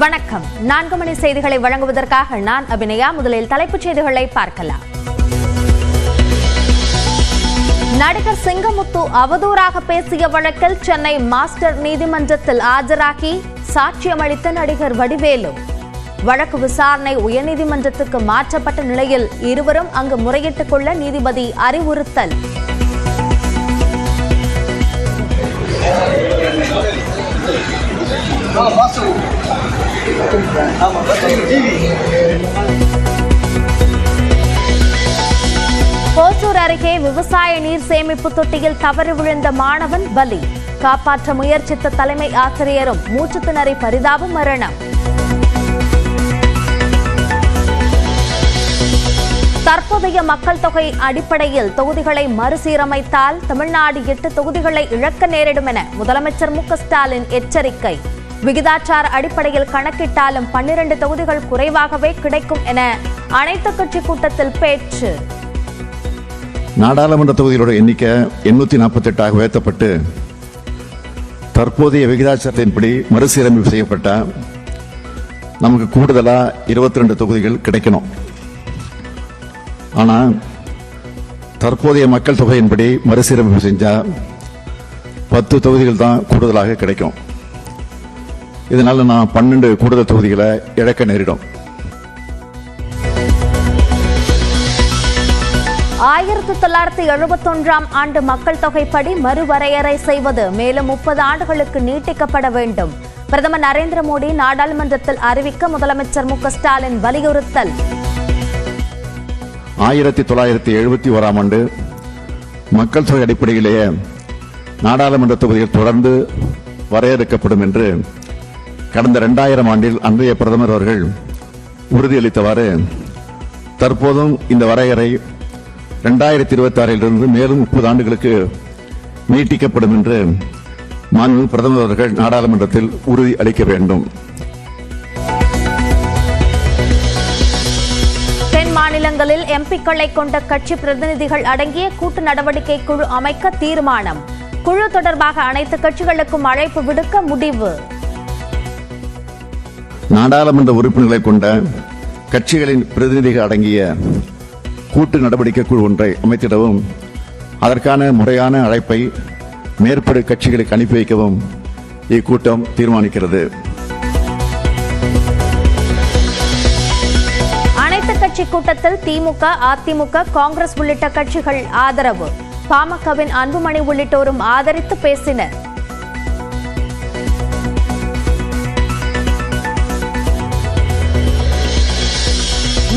வணக்கம். 4 மணி செய்திகளை வழங்குவதற்காக நான் அபிநயா. முதலில் தலைப்புச் செய்திகளை பார்க்கலாம். நடிகர் சிங்கமுத்து அவதூறாக பேசிய வழக்கில் சென்னை மாஸ்டர் நீதிமன்றத்தில் ஆஜராகி சாட்சியமளித்த நடிகர் வடிவேலு. வழக்கு விசாரணை உயர்நீதிமன்றத்துக்கு மாற்றப்பட்ட நிலையில் இருவரும் அங்கு முறையிட்டுக் கொள்ள நீதிபதி அறிவுறுத்தல். கோட்டூர் அருகே விவசாய நீர் சேமிப்பு தொட்டியில் தவறி விழுந்த மாணவன் பலி. காப்பாற்ற முயற்சித்த தலைமை ஆசிரியரும் மூச்சு திணறி பரிதாப மரணம். தற்போதைய மக்கள் தொகை அடிப்படையில் தொகுதிகளை மறுசீரமைத்தால் தமிழ்நாடு 8 தொகுதிகளை இழக்க நேரிடும் என முதலமைச்சர் மு.க.ஸ்டாலின் எச்சரிக்கை. விகிதாச்சார அடிப்படையில் கணக்கிட்டாலும் 12 தொகுதிகள் குறைவாகவே கிடைக்கும் என அனைத்துக் கட்சி கூட்டத்தில் பேச்சு. நாடாளுமன்ற தொகுதிகளோட எண்ணிக்கை 848 உயர்த்தப்பட்டு தற்போதைய விகிதாச்சாரத்தின்படி மறுசீரமைப்பு செய்யப்பட்ட நமக்கு கூடுதலா 22 தொகுதிகள் கிடைக்கணும். ஆனா தற்போதைய மக்கள் தொகையின்படி மறுசீரமைப்பு செஞ்சா 10 தொகுதிகள் தான் கூடுதலாக கிடைக்கும். இதனால நான் 12 கூடுதல் தொகுதிகளை இழக்க நேரிடும். 1971ஆம் ஆண்டு மக்கள் தொகைப்படி மறுவரையறை செய்வது மேலும் 30 ஆண்டுகளுக்கு நீட்டிக்கப்பட வேண்டும். பிரதமர் நரேந்திர மோடி நாடாளுமன்றத்தில் அறிவிக்க முதலமைச்சர் மு.க.ஸ்டாலின் வலியுறுத்தல். 1971ஆம் ஆண்டு மக்கள் தொகை அடிப்படையிலேயே நாடாளுமன்ற தொகுதிகள் தொடர்ந்து வரையறுக்கப்படும் என்று கடந்த 2000 ஆண்டில் அன்றைய பிரதமர் அவர்கள் உறுதியளித்தவாறு தற்போதும் இந்த வரையறை 2026 மேலும் 30 ஆண்டுகளுக்கு நீட்டிக்கப்படும் என்று மாண்புமிகு பிரதமர் அவர்கள் நாடாளுமன்றத்தில் உறுதி அளிக்க வேண்டும். தென் மாநிலங்களில் எம்பிக்களை கொண்ட கட்சி பிரதிநிதிகள் அடங்கிய கூட்டு நடவடிக்கை குழு அமைக்க தீர்மானம். குழு தொடர்பாக அனைத்து கட்சிகளுக்கும் அழைப்பு விடுக்க முடிவு. நாடாளுமன்ற உறுப்பினர்களை கொண்ட கட்சிகளின் பிரதிநிதிகள் அடங்கிய கூட்டு நடவடிக்கை குழு ஒன்றை அமைத்திடவும் அதற்கான முறையான அழைப்பை மேற்படி கட்சிகளுக்கு அனுப்பி வைக்கவும் இக்கூட்டம் தீர்மானிக்கிறது. அனைத்து கட்சி கூட்டத்தில் திமுக, அதிமுக, காங்கிரஸ் உள்ளிட்ட கட்சிகள் ஆதரவு. பாமகவின் அன்புமணி உள்ளிட்டோரும் ஆதரித்து பேசினர்.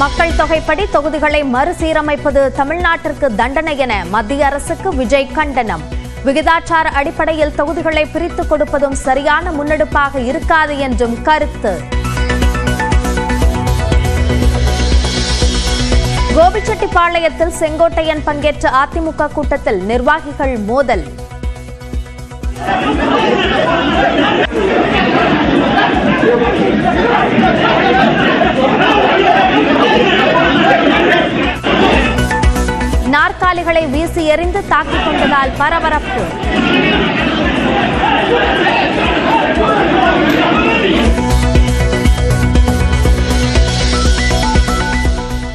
மக்கள் தொகைப்படி தொகுதிகளை மறுசீரமைப்பது தமிழ்நாட்டிற்கு தண்டனை என மத்திய அரசுக்கு விஜய் கண்டனம். விகிதாச்சார அடிப்படையில் தொகுதிகளை பிரித்துக் கொடுப்பதும் சரியான முன்னெடுப்பாக இருக்காது என்றும் கருத்து. கோபிச்செட்டிப்பாளையத்தில் செங்கோட்டையன் பங்கேற்ற அதிமுக கூட்டத்தில் நிர்வாகிகள் மோதல். நாற்காலிகளை வீசி எறிந்து தாக்கிக் கொண்டதால் பரபரப்பு.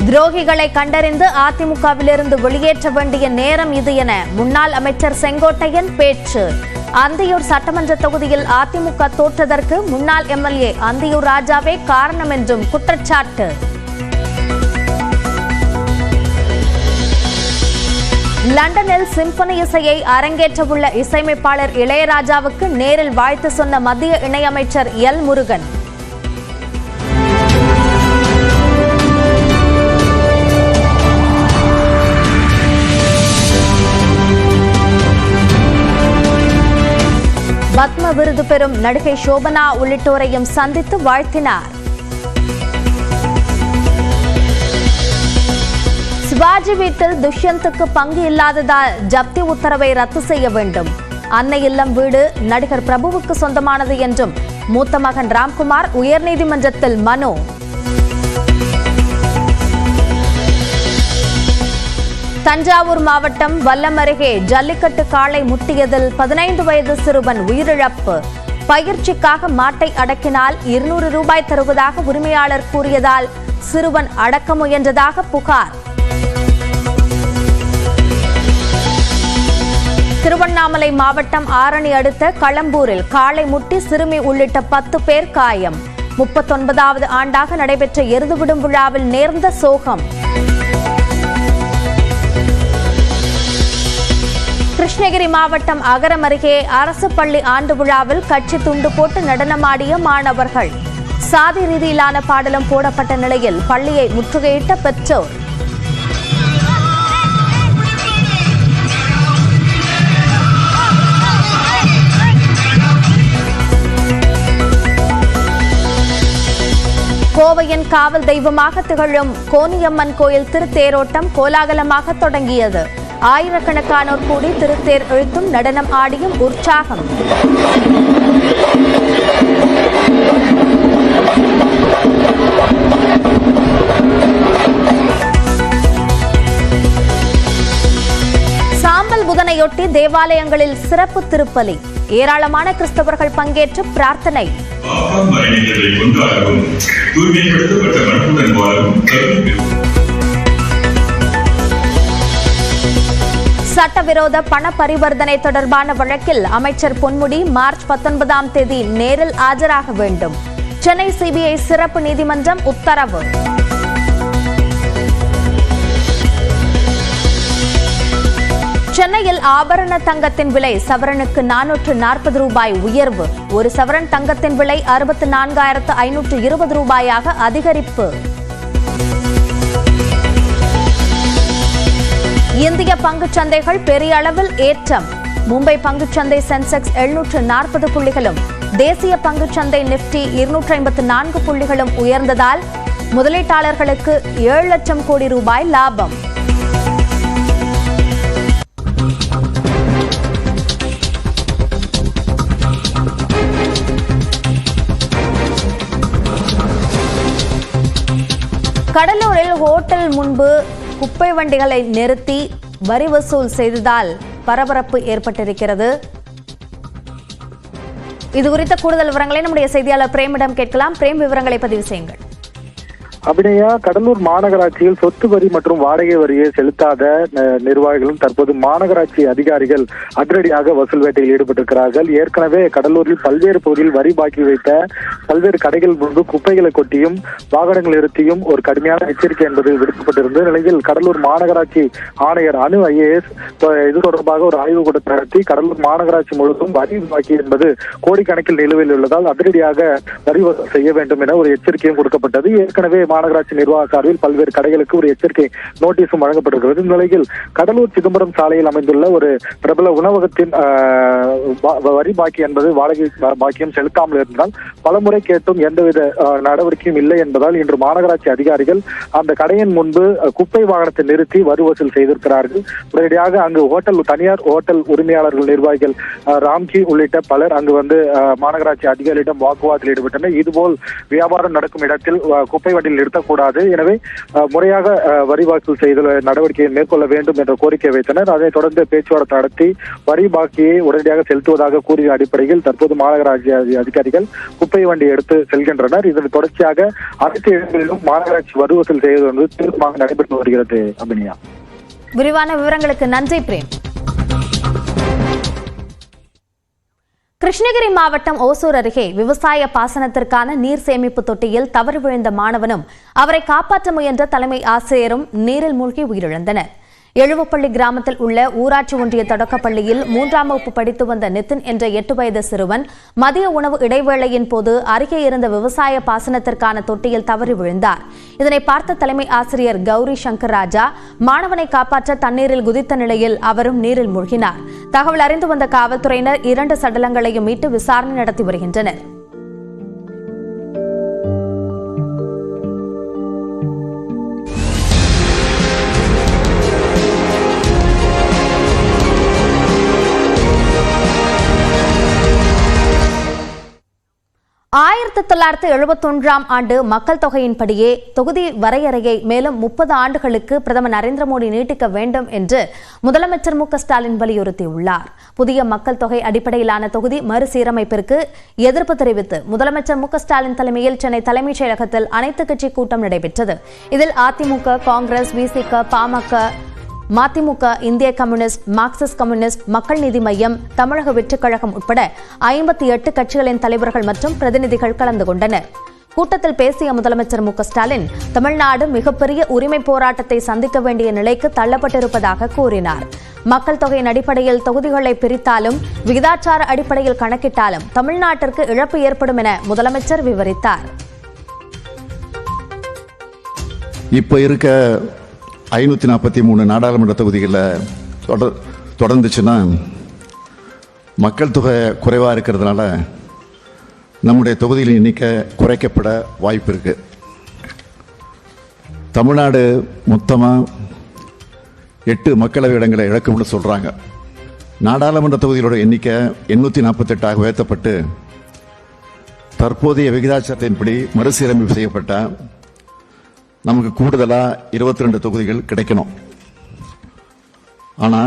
துரோகிகளை கண்டறிந்து அதிமுகவிலிருந்து வெளியேற்ற வேண்டிய நேரம் இது என முன்னாள் அமைச்சர் செங்கோட்டையன் பேச்சு. அந்தியூர் சட்டமன்ற தொகுதியில் அதிமுக தோற்றதற்கு முன்னாள் எம்எல்ஏ அந்தியூர் ராஜாவே காரணம் என்றும் குற்றச்சாட்டு. லண்டனில் சிம்பனி இசையை அரங்கேற்றவுள்ள இசையமைப்பாளர் இளையராஜாவுக்கு நேரில் வாழ்த்து சொன்ன மத்திய இணையமைச்சர் எல் முருகன். பத்ம விருது பெறும் நடிகை சோபனா உள்ளிட்டோரையும் சந்தித்து வாழ்த்தினார். சிவாஜி வீட்டில் துஷ்யந்துக்கு பங்கு இல்லாததால் ஜப்தி உத்தரவை ரத்து செய்ய வேண்டும். அன்னை இல்லம் வீடு நடிகர் பிரபுவுக்கு சொந்தமானது என்றும் மூத்த மகன் ராம்குமார் உயர்நீதிமன்றத்தில் மனு. தஞ்சாவூர் மாவட்டம் வல்லம் அருகே ஜல்லிக்கட்டு காளை முட்டியதில் 15 வயது சிறுவன் உயிரிழப்பு. பயிற்சிக்காக மாட்டை அடக்கினால் 200 ரூபாய் தருவதாக உரிமையாளர் கூறியதால் சிறுவன் அடக்க முயன்றதாக புகார். திருவண்ணாமலை மாவட்டம் ஆரணி அடுத்த களம்பூரில் காளை முட்டி சிறுமி உள்ளிட்ட 10 பேர் காயம். 39வது ஆண்டாக நடைபெற்ற எருதுவிடும் விழாவில் நேர்ந்த சோகம். கிருஷ்ணகிரி மாவட்டம் அகரம் அருகே அரசு பள்ளி ஆண்டு விழாவில் கட்சி துண்டு போட்டு நடனமாடிய மாணவர்கள். சாதி ரீதியிலான பாடலும் போடப்பட்ட நிலையில் பள்ளியை முற்றுகையிட்ட பெற்றோர். கோவையின் காவல் தெய்வமாக திகழும் கோனியம்மன் கோயில் திருத்தேரோட்டம் கோலாகலமாக தொடங்கியது. ஆயிரக்கணக்கானோர் கூடி திருத்தேர் இழுத்தும் நடனம் ஆடியும் உற்சாகம். சாம்பல் புதனையொட்டி தேவாலயங்களில் சிறப்பு திருப்பலி. ஏராளமான கிறிஸ்தவர்கள் பங்கேற்று பிரார்த்தனை. சட்டவிரோத பண பரிவர்த்தனை தொடர்பான வழக்கில் அமைச்சர் பொன்முடி மார்ச் 19ஆம் தேதி நேரில் ஆஜராக வேண்டும். சென்னை சிபிஐ சிறப்பு நீதிமன்றம் உத்தரவு. சென்னையில் ஆபரண தங்கத்தின் விலை சவரனுக்கு 440 ரூபாய் உயர்வு. ஒரு சவரன் தங்கத்தின் விலை 64,520 ரூபாயாக அதிகரிப்பு. இந்திய பங்குச்சந்தைகள் பெரிய அளவில் ஏற்றம். மும்பை பங்குச்சந்தை சென்செக்ஸ் 740 புள்ளிகளும் தேசிய பங்குச்சந்தை நிப்டி 254 புள்ளிகளும் உயர்ந்ததால் முதலீட்டாளர்களுக்கு 7 லட்சம் கோடி ரூபாய் லாபம். கடலூரில் ஹோட்டல் முன்பு குப்பை வண்டிகளை நிறுத்தி வரி வசூல் செய்ததால் பரபரப்பு ஏற்பட்டிருக்கிறது. இது குறித்த கூடுதல் விவரங்களை நம்முடைய செய்தியாளர் பிரேமிடம் கேட்கலாம். பிரேம், விவரங்களை பதிவு செய்யுங்கள். அபிநயா, கடலூர் மாநகராட்சியில் சொத்து வரி மற்றும் வாடகை வரியை செலுத்தாத நிர்வாகிகளும் தற்போது மாநகராட்சி அதிகாரிகள் அதிரடியாக வசூல் வேட்டையில் ஈடுபட்டிருக்கிறார்கள். ஏற்கனவே கடலூரில் பல்வேறு பகுதியில் வரி பாக்கி வைத்த பல்வேறு கடைகள் முன்பு குப்பைகளை கொட்டியும் வாகனங்கள் நிறுத்தியும் ஒரு கடுமையான எச்சரிக்கை என்பது விடுக்கப்பட்டிருந்த நிலையில் கடலூர் மாநகராட்சி ஆணையர் அனு IAS இது தொடர்பாக ஒரு ஆய்வுக் கூட்டத்தை நடத்தி கடலூர் மாநகராட்சி முழுவதும் வரி பாக்கி என்பது கோடிக்கணக்கில் நிலுவையில் உள்ளதால் அதிரடியாக வரி வசூல் செய்ய வேண்டும் என ஒரு எச்சரிக்கையும் கொடுக்கப்பட்டது. ஏற்கனவே மாநகராட்சி நிர்வாக சார்பில் பல்வேறு கடைகளுக்கு ஒரு எச்சரிக்கை நோட்டீஸும் வழங்கப்பட்டிருக்கிறது. இந்த நிலையில் கடலூர் சிதம்பரம் சாலையில் அமைந்துள்ள ஒரு பிரபல உணவகத்தின் வரி பாக்கி என்பது வாடகை பாக்கியம் செலுத்தாமல் இருந்தால் பலமுறை கேட்டும் எந்தவித நடவடிக்கையும் இல்லை என்பதால் இன்று மாநகராட்சி அதிகாரிகள் அந்த கடையின் முன்பு குப்பை வாகனத்தை நிறுத்தி வரி வசூல் செய்திருக்கிறார்கள். உடனடியாக அங்கு தனியார் ஹோட்டல் உரிமையாளர்கள் நிர்வாகிகள் ராம்கி உள்ளிட்ட பலர் அங்கு வந்து மாநகராட்சி அதிகாரிகளிடம் வாக்குவாதத்தில் ஈடுபட்டனர். இதுபோல் வியாபாரம் நடக்கும் இடத்தில் குப்பை வண்டியில் நிறுத்தக்கூடாது, எனவே முறையாக வரி வசூல் செய்த நடவடிக்கையை மேற்கொள்ள வேண்டும் என்ற கோரிக்கை வைத்தனர். அதைத் தொடர்ந்து பேச்சுவார்த்தை நடத்தி வரி பாக்கியை உடனடியாக செலுத்துவதாக கூறிய அடிப்படையில் தற்போது மாநகராட்சி அதிகாரிகள் குப்பை வண்டியை எடுத்து செல்கின்றனர். இதன் தொடர்ச்சியாக அனைத்து இடங்களிலும் மாநகராட்சி வரி வசூல் செய்வது என்பது தீர்மானம் நடைபெற்று வருகிறது. அபிநயா, விரிவான விவரங்களுக்கு நன்றி பிரேம். கிருஷ்ணகிரி மாவட்டம் ஓசூர் அருகே விவசாய பாசனத்திற்கான நீர் சேமிப்பு தொட்டியில் தவறி விழுந்த மாணவனும் அவரை காப்பாற்ற முயன்ற தலைமை ஆசிரியரும் நீரில் மூழ்கி உயிரிழந்தனர். எழுவப்பள்ளி கிராமத்தில் உள்ள ஊராட்சி ஒன்றிய தொடக்கப்பள்ளியில் 3ஆம் வகுப்பு படித்து வந்த நிதின் என்ற 8 வயது சிறுவன் மதிய உணவு இடைவேளையின் போது அருகே இருந்த விவசாய பாசனத்திற்கான தொட்டியில் தவறி விழுந்தார். இதனை பார்த்த தலைமை ஆசிரியர் கௌரி சங்கர் ராஜா மாணவனை காப்பாற்ற தண்ணீரில் குதித்த நிலையில் அவரும் நீரில் மூழ்கினார். தகவல் அறிந்து வந்த காவல்துறையினர் 2 சடலங்களையும் மீட்டு விசாரணை நடத்தி வருகின்றனர். 1971ஆம் ஆண்டு மக்கள் தொகையின்படியே தொகுதி வரையறையை மேலும் 30 ஆண்டுகளுக்கு பிரதமர் நரேந்திர மோடி நீட்டிக்க வேண்டும் என்று முதலமைச்சர் மு க ஸ்டாலின் வலியுறுத்தியுள்ளார். புதிய மக்கள் தொகை அடிப்படையிலான தொகுதி மறுசீரமைப்பிற்கு எதிர்ப்பு தெரிவித்து முதலமைச்சர் மு க ஸ்டாலின் தலைமையில் சென்னை தலைமைச் செயலகத்தில் அனைத்துக் கட்சி கூட்டம் நடைபெற்றது. இதில் அதிமுக, காங்கிரஸ், விசிக, பாமக, மதிமுக, இந்திய கம்யூனிஸ்ட், மார்க்சிஸ்ட் கம்யூனிஸ்ட், மக்கள் நீதி மய்யம், தமிழக வெற்றிக் கழகம் உட்பட 58 கட்சிகளின் தலைவர்கள் மற்றும் பிரதிநிதிகள் கலந்து கொண்டனர். கூட்டத்தில் பேசிய முதலமைச்சர் மு க ஸ்டாலின், தமிழ்நாடு மிகப்பெரிய உரிமை போராட்டத்தை சந்திக்க வேண்டிய நிலைக்கு தள்ளப்பட்டிருப்பதாக கூறினார். மக்கள் தொகையின் அடிப்படையில் தொகுதிகளை பிரித்தாலும் விகிதாச்சார அடிப்படையில் கணக்கிட்டாலும் தமிழ்நாட்டிற்கு இழப்பு ஏற்படும் என முதலமைச்சர் விவரித்தார். இப்ப இருக்க 543 நாடாளுமன்ற தொகுதிகளில் தொடர்ந்துச்சுன்னா மக்கள் தொகை குறைவா இருக்கிறதுனால நம்முடைய தொகுதிகளின் எண்ணிக்கை குறைக்கப்பட வாய்ப்பு இருக்கு. தமிழ்நாடு மொத்தமா 8 மக்களவை இடங்களை இழக்கும்னு சொல்றாங்க. நாடாளுமன்ற தொகுதிகளோட எண்ணிக்கை 848 உயர்த்தப்பட்டு தற்போதைய விகிதாச்சாரத்தின்படி மறுசீரமைப்பு செய்யப்பட்ட நமக்கு கூடுதலா 22 தொகுதிகள் கிடைக்கணும். ஆனா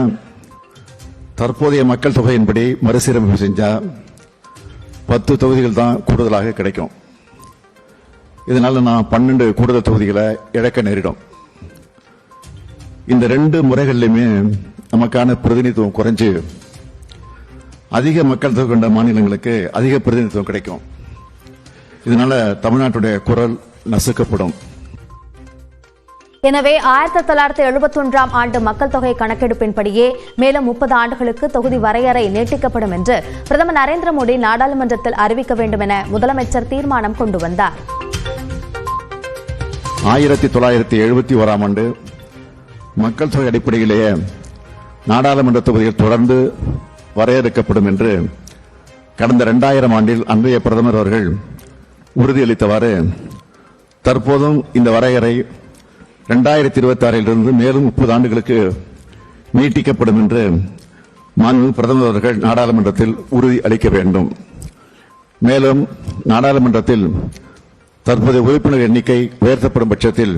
தற்போதைய மக்கள் தொகையின்படி மறுசீரமைப்பு செஞ்சா 10 தொகுதிகள் தான் கூடுதலாக கிடைக்கும். இதனால நான் 12 கூடுதல் தொகுதிகளை இழக்க நேரிடும். இந்த 2 முறைகளிலுமே நமக்கான பிரதிநிதித்துவம் குறைஞ்சு அதிக மக்கள் தொகை கொண்ட மாநிலங்களுக்கு அதிக பிரதிநிதித்துவம் கிடைக்கும். இதனால தமிழ்நாட்டுடைய குரல் நசுக்கப்படும். எனவே 1971ஆம் ஆண்டு மக்கள் தொகை கணக்கெடுப்பின்படியே மேலும் 30 ஆண்டுகளுக்கு தொகுதி வரையறை நீட்டிக்கப்படும் என்று பிரதமர் நரேந்திர மோடி நாடாளுமன்றத்தில் அறிவிக்க வேண்டும் என முதலமைச்சர் தீர்மானம் கொண்டு வந்தார். 1971ஆம் ஆண்டு மக்கள் தொகை அடிப்படையிலேயே நாடாளுமன்ற தொகுதிகள் தொடர்ந்து வரையறுக்கப்படும் என்று கடந்த 2000 ஆண்டில் அன்றைய பிரதமர் அவர்கள் உறுதியளித்தவாறு தற்போதும் இந்த வரையறை 2026 மேலும் 30 ஆண்டுகளுக்கு நீட்டிக்கப்படும் என்று மாண்புமிகு பிரதமர் அவர்கள் நாடாளுமன்றத்தில் உறுதி அளிக்க வேண்டும். மேலும் நாடாளுமன்றத்தில் தற்போதைய உறுப்பினர் எண்ணிக்கை உயர்த்தப்படும் பட்சத்தில்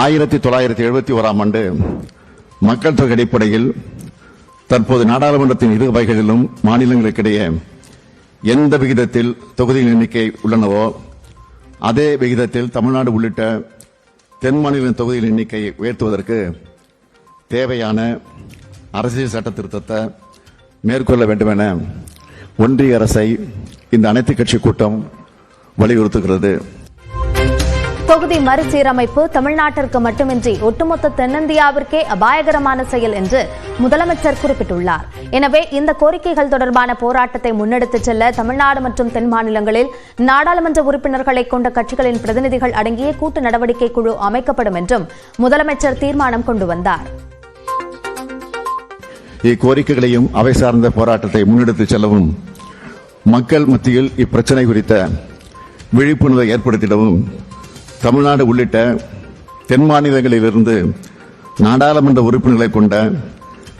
1971ஆம் ஆண்டு மக்கள் தொகை அடிப்படையில் தற்போது நாடாளுமன்றத்தின் இரு வகைகளிலும் மாநிலங்களுக்கிடையே எந்த விகிதத்தில் தொகுதிகளின் எண்ணிக்கை உள்ளனவோ அதே விகிதத்தில் தமிழ்நாடு உள்ளிட்ட தென் மாநில தொகுதிகளின் எண்ணிக்கையை உயர்த்துவதற்கு தேவையான அரசியல் சட்ட திருத்தத்தை மேற்கொள்ள வேண்டும் என ஒன்றிய அரசை இந்த அனைத்து கட்சி கூட்டம் வலியுறுத்துகிறது. தொகுதி மறுசீரமைப்பு தமிழ்நாட்டிற்கு மட்டுமின்றி ஒட்டுமொத்த தென்னிந்தியாவிற்கே அபாயகரமான செயல் என்று முதலமைச்சர் குறிப்பிட்டுள்ளார். எனவே இந்த கோரிக்கைகள் தொடர்பான போராட்டத்தை முன்னெடுத்துச் செல்ல தமிழ்நாடு மற்றும் தென் மாநிலங்களில் நாடாளுமன்ற உறுப்பினர்களை கொண்ட கட்சிகளின் பிரதிநிதிகள் அடங்கிய கூட்டு நடவடிக்கை குழு அமைக்கப்படும் என்றும் முதலமைச்சர் தீர்மானம் கொண்டு வந்தார். இக்கோரிக்கைகளையும் அவை சார்ந்த போராட்டத்தை முன்னெடுத்துச் செல்லவும் மக்கள் மத்தியில் இப்பிரச்சனை குறித்த விழிப்புணர்வை ஏற்படுத்திடவும் தமிழ்நாடு உள்ளிட்ட தென் மாநிலங்களிலிருந்து நாடாளுமன்ற உறுப்பினர்களை கொண்ட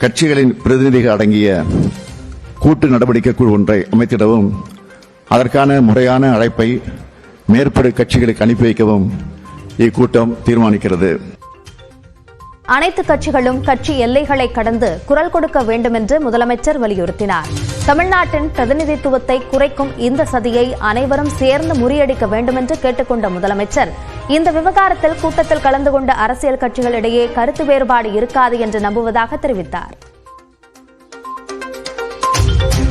கட்சிகளின் பிரதிநிதிகள் அடங்கிய கூட்டு நடவடிக்கை குழு ஒன்றை அமைத்திடவும் அதற்கான முறையான அழைப்பை மேற்படி கட்சிகளுக்கு அனுப்பி வைக்கவும் இக்கூட்டம் தீர்மானிக்கிறது. அனைத்து கட்சிகளும் கட்சி எல்லைகளை கடந்து குரல் கொடுக்க வேண்டும் என்று முதலமைச்சர் வலியுறுத்தினார். தமிழ்நாட்டின் பிரதிநிதித்துவத்தை குறைக்கும் இந்த சதியை அனைவரும் சேர்ந்து முறியடிக்க வேண்டும் என்று கேட்டுக்கொண்ட முதலமைச்சர் இந்த விவகாரத்தில் கூட்டத்தில் கலந்து கொண்ட அரசியல் கட்சிகளிடையே கருத்து வேறுபாடு இருக்காது என்று நம்புவதாக தெரிவித்தார்.